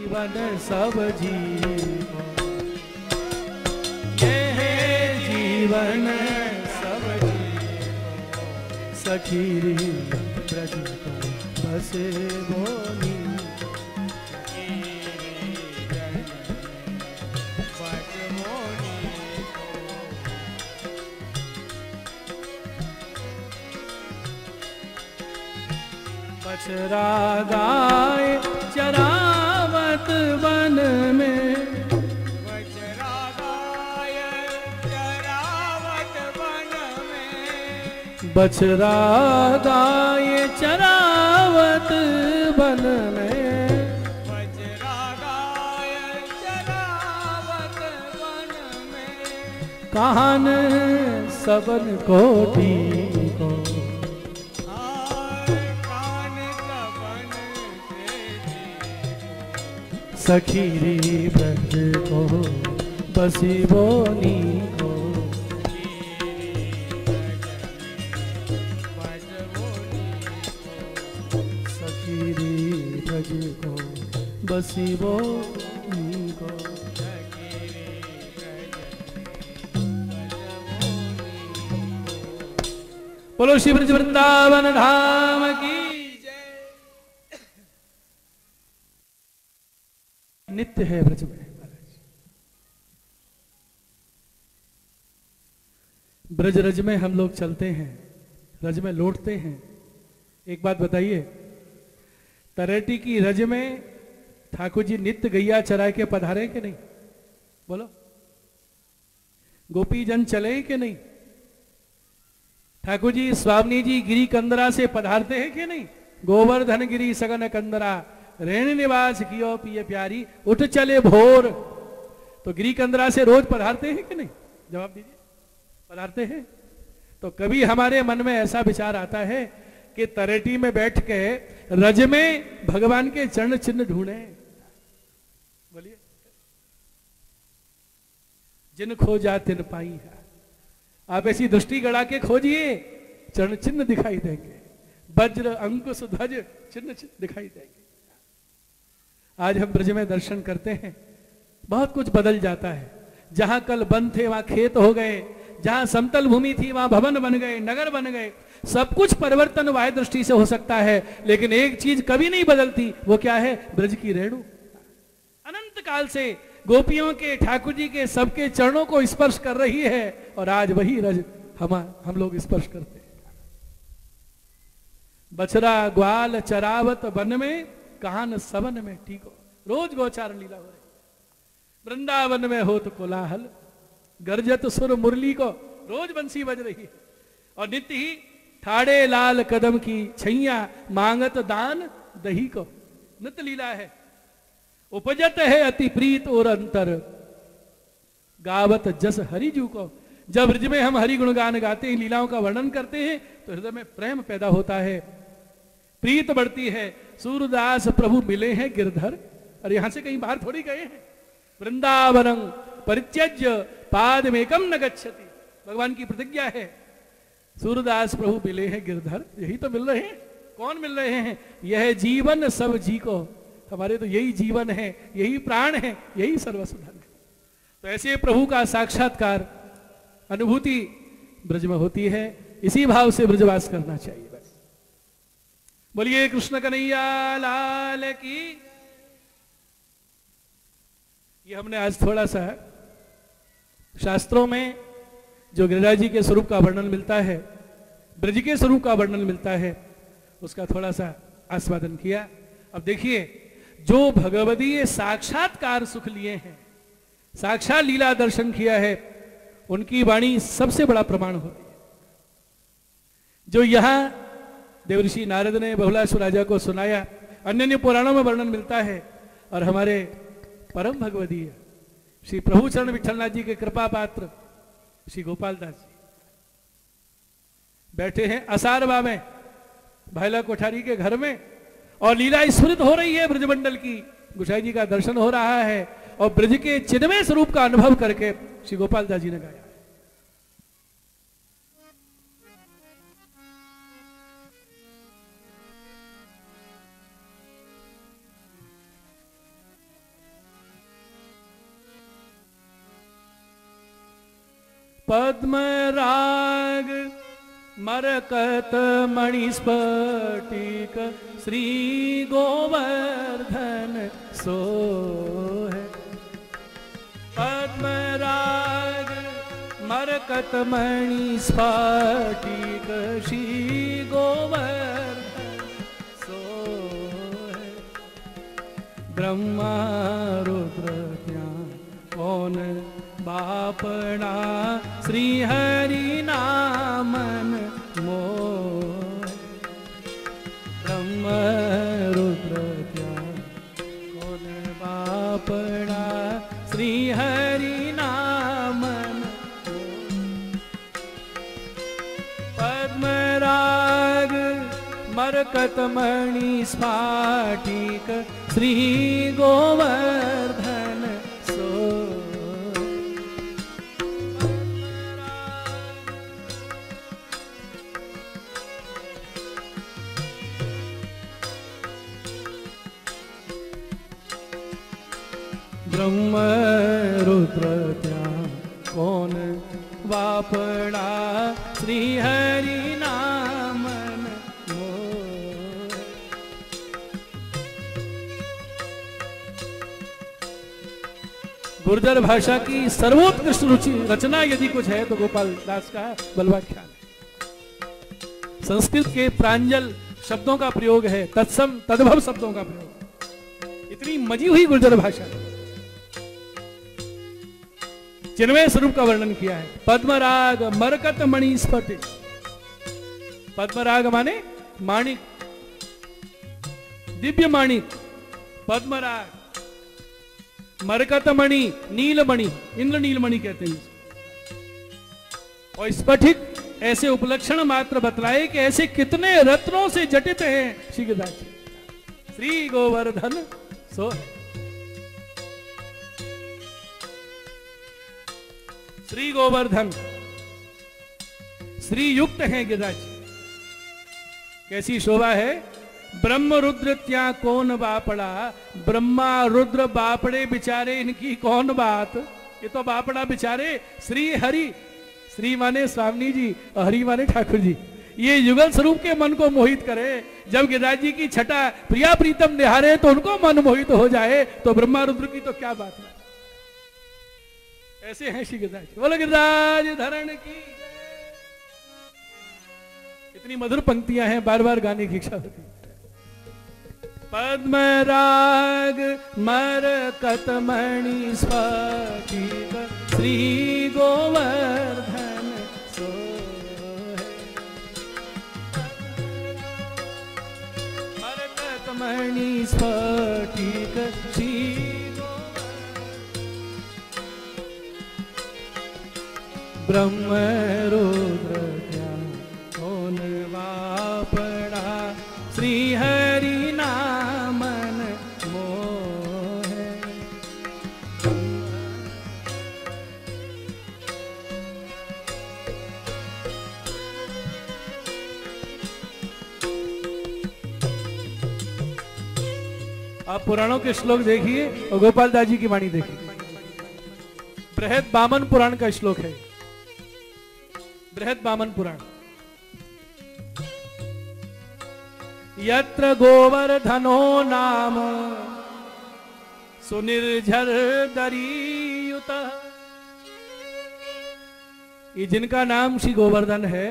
जीवन सब जीवो, ये है जीवन सब जीवो, सखी ब्रज को बसे बोनी। बछड़ा गाय चरावत वन में, बछड़ा गाय चरावत वन में, बछड़ा गाय चरावत वन में, बछड़ा गाय चरावत वन में, कान सबन कोटि को, सखी ब्रज को बसी बोनी को, सखी ब्रज को बसी बोनी को। बोलो श्री ब्रज वृंदावन धाम की। नित्य है ब्रज में, ब्रज रज में हम लोग चलते हैं, रज में लौटते हैं। एक बात बताइए, तरेटी की रज में ठाकुर जी नित्य गैया चरा के पधारे कि नहीं? बोलो, गोपी जन चले कि नहीं? ठाकुर जी स्वामी जी गिरी कंदरा से पधारते हैं कि नहीं? गोवर्धन गिरी सगन कंदरा, रेण निवास कियो पिए प्यारी, उठ चले भोर। तो गिरी कंदरा से रोज पधारते हैं कि नहीं? जवाब दीजिए, पधारते हैं। तो कभी हमारे मन में ऐसा विचार आता है कि तरेटी में बैठ के रज में भगवान के चरण चिन्ह ढूंढे? बोलिए, जिन खोजा तिन पाई है। आप ऐसी दृष्टि गड़ा के खोजिए, चरण चिन्ह दिखाई देंगे, वज्र अंकुश ध्वज चिन्ह दिखाई देंगे। आज हम ब्रज में दर्शन करते हैं, बहुत कुछ बदल जाता है। जहां कल वन थे वहां खेत हो गए, जहां समतल भूमि थी वहां भवन बन गए, नगर बन गए। सब कुछ परिवर्तन वाह्य दृष्टि से हो सकता है, लेकिन एक चीज कभी नहीं बदलती, वो क्या है? ब्रज की रेणु। अनंत काल से गोपियों के, ठाकुर जी के सबके चरणों को स्पर्श कर रही है, और आज वही रज हम लोग स्पर्श करते हैं। बछड़ा ग्वाल चरावत वन में, कान सबन में टीको। रोज गोचारण लीला हो रही। वृंदावन में हो तो कोलाहल, गरजत सुर मुरली को, रोज बंसी बज रही है। और नित्य ही ठाड़े लाल कदम की छैया, मांगत दान दही को। नित्य लीला है। उपजत है अति प्रीत और अंतर, गावत जस हरिजू को। जब ब्रज में हम हरि गुणगान गाते हैं, लीलाओं का वर्णन करते हैं, तो हृदय में प्रेम पैदा होता है, प्रीत बढ़ती है। सूरदास प्रभु मिले हैं गिरधर, और यहां से कहीं बाहर थोड़ी गए हैं। वृंदावनं परित्यज्य पादमेकम न गच्छति, भगवान की प्रतिज्ञा है। सूरदास प्रभु मिले हैं गिरधर, यही तो मिल रहे हैं। कौन मिल रहे हैं? यह जीवन सब जी को। हमारे तो यही जीवन है, यही प्राण है, यही सर्वस्व धन है। तो ऐसे प्रभु का साक्षात्कार, अनुभूति ब्रज में होती है। इसी भाव से ब्रजवास करना चाहिए। बस बोलिए कृष्ण कन्हैया लाल की। ये हमने आज थोड़ा सा शास्त्रों में जो गिरिराज जी के स्वरूप का वर्णन मिलता है, ब्रज के स्वरूप का वर्णन मिलता है, उसका थोड़ा सा आस्वादन किया। अब देखिए, जो भगवदीय साक्षात्कार सुख लिए हैं, साक्षात लीला दर्शन किया है, उनकी वाणी सबसे बड़ा प्रमाण होती है। जो यहां देवऋषि नारद ने बहुलासुर राजा को सुनाया, अन्य पुराणों में वर्णन मिलता है। और हमारे परम भगवदीय श्री प्रभुचरण विठलनाथ जी के कृपा पात्र श्री गोपाल दास जी बैठे हैं असारवा में, भाईला कोठारी के घर में, और लीला स्फुरित हो रही है ब्रजमंडल की। गोसाई जी का दर्शन हो रहा है, और ब्रज के चिन्मय स्वरूप का अनुभव करके श्री गोपाल दास जी ने गाया। पद्मराग मरकत मणिस्फटिक श्री गोवर्धन सोहे। पद्मराग मरकत मणिस्फटिक श्री गोवर्धन सोहे। ब्रह्मा रुद्र ત્યાં कौन बापणा श्री हरि नामन मोह। ब्रह्म रुद्र ત્યાં कौन बापणा श्री हरि नामन मोह। पद्मराग मरकत मणि स्फाटिक श्री गोवर्धन सोहे। ब्रह्म रुद्र ત્યાં कौन वापणा श्री हरि नामन मोह। गुर्जर भाषा की सर्वोत्कृष्ट रुचि रचना यदि कुछ है तो गोपाल दास का बलवाख्यान है। संस्कृत के प्रांजल शब्दों का प्रयोग है, तत्सम तद्भव शब्दों का प्रयोग। इतनी मजी हुई गुर्जर भाषा, चिन्मय स्वरूप का वर्णन किया है। पद्मराग मरकत मणि स्फटिक। पद्मराग माने माणिक, दिव्य माणिक। पद्मराग मरकत मणि नीलमणि, इंद्र नीलमणि कहते हैं। और स्फटिक ऐसे उपलक्षण मात्र बतलाए कि ऐसे कितने रत्नों से जटित हैं श्री गिरिराज श्री गोवर्धन सोहे। श्री गोवर्धन श्री युक्त हैं गिरिराज। कैसी शोभा है। ब्रह्म रुद्र त्या कौन बापड़ा। ब्रह्मा रुद्र बापड़े बिचारे, इनकी कौन बात। ये तो बापड़ा बिचारे श्री हरि, श्री माने स्वामी जी और हरि माने ठाकुर जी। ये युगल स्वरूप के मन को मोहित करे। जब गिरिराज जी की छटा प्रिया प्रीतम निहारे तो उनको मन मोहित हो जाए, तो ब्रह्मा रुद्र की तो क्या बात है। ऐसे हैं श्री गिरिराज। बोलो गिरिराज धरण की। इतनी मधुर पंक्तियां हैं, बार बार गाने की इच्छा होती है। पद्मराग मरकत मणि स्फटिक श्री गोवर्धन सोहे। मरकत मणि स्फटिक श्री ब्रह्म रुद्र त्या कौन वापड़ा श्री हरि नामन मोहे। आप पुराणों के श्लोक देखिए और गोपाल दास जी की वाणी देखिए। बृहद बामन पुराण का श्लोक है। बृहद बामन पुराण। यत्र गोवर्धनो नाम सुनिर्झर दरीयुत। ये जिनका नाम श्री गोवर्धन है,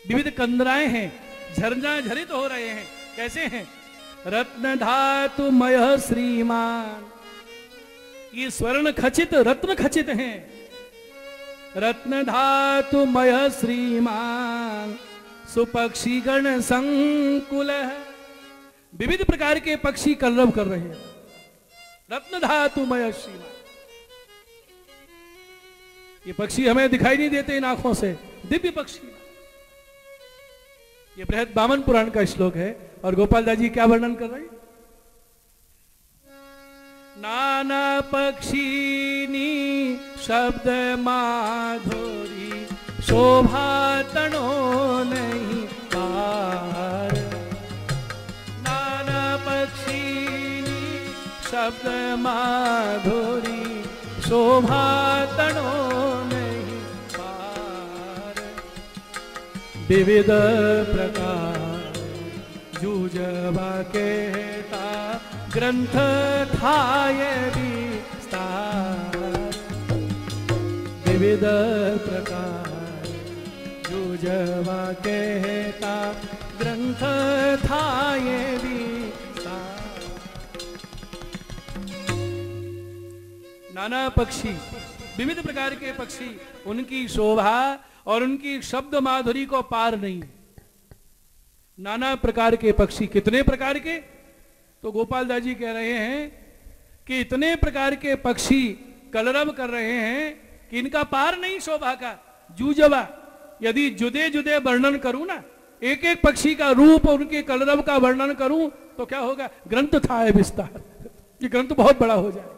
विविध कंदराएं हैं, झरना झरित हो रहे हैं। कैसे हैं। रत्न धातुमय श्रीमान। ये स्वर्ण खचित रत्न खचित हैं। रत्न धातुमय श्रीमान सुपक्षी गण संकुल। विविध प्रकार के पक्षी कलरव कर रहे हैं। रत्न धातुमय श्रीमान। ये पक्षी हमें दिखाई नहीं देते इन आंखों से, दिव्य पक्षी। ये बृहद बामन पुराण का श्लोक है। और गोपाल दास जी क्या वर्णन कर रहे हैं। नाना पक्षीनी शब्द माधुरी शोभा तनो नहीं पार। नाना पक्षीनी शब्द माधुरी शोभा तनो विविध प्रकार जूझवा कहता ग्रंथ थाय विस्तार। विविध प्रकार जूझवा कहता ग्रंथ थाय विस्तार। नाना पक्षी, विविध प्रकार के पक्षी, उनकी शोभा और उनकी शब्द माधुरी को पार नहीं। नाना प्रकार के पक्षी, कितने प्रकार के? तो गोपाल दास जी कह रहे हैं कि इतने प्रकार के पक्षी कलरव कर रहे हैं कि इनका पार नहीं शोभा का। जूझवा, यदि जुदे जुदे वर्णन करूं ना, एक एक पक्षी का रूप और उनके कलरव का वर्णन करूं तो क्या होगा? ग्रंथ था विस्तार, ये ग्रंथ बहुत बड़ा हो जाए।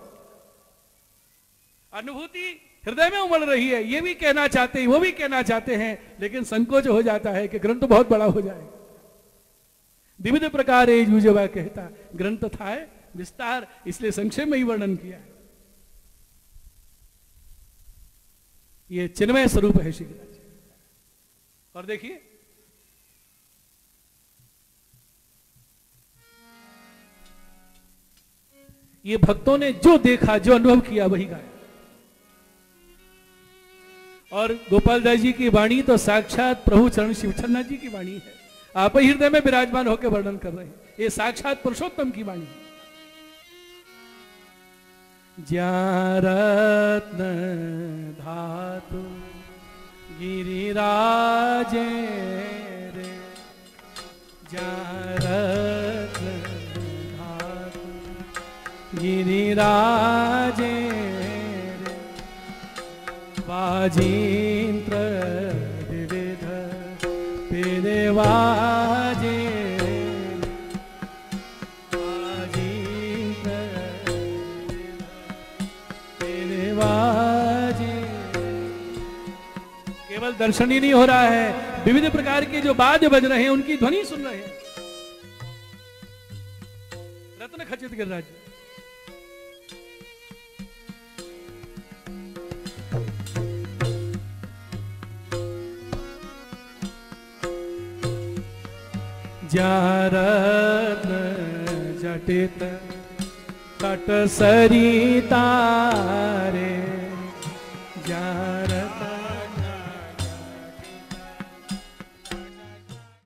अनुभूति हृदय में उमड़ रही है, ये भी कहना चाहते हैं, वो भी कहना चाहते हैं, लेकिन संकोच हो जाता है कि ग्रंथ बहुत बड़ा हो जाए। विविध प्रकार जूझवा कहता ग्रंथ था विस्तार, इसलिए संक्षेप में ही वर्णन किया है। ये चिन्मय स्वरूप है श्री गिरिराज। और देखिए ये भक्तों ने जो देखा, जो अनुभव किया, वही गाया। और गोपाल दास जी की वाणी तो साक्षात प्रभु चरण शिवचंद्र जी की वाणी है। आप ही हृदय में विराजमान होकर वर्णन कर रहे हैं, ये साक्षात पुरुषोत्तम की वाणी है। ज्ञान रत्न धातु गिरिराजे रे, ज्ञान रत्न धातु गिरिराजे रे, वाजींत्र विविध पिरेवाजे, वाजींत्र पिरेवाजे। केवल दर्शन ही नहीं हो रहा है, विविध प्रकार के जो वाद्य बज रहे हैं उनकी ध्वनि सुन रहे हैं। रत्न खचित गिरिराज। रत्न जटित तट सरिता रे,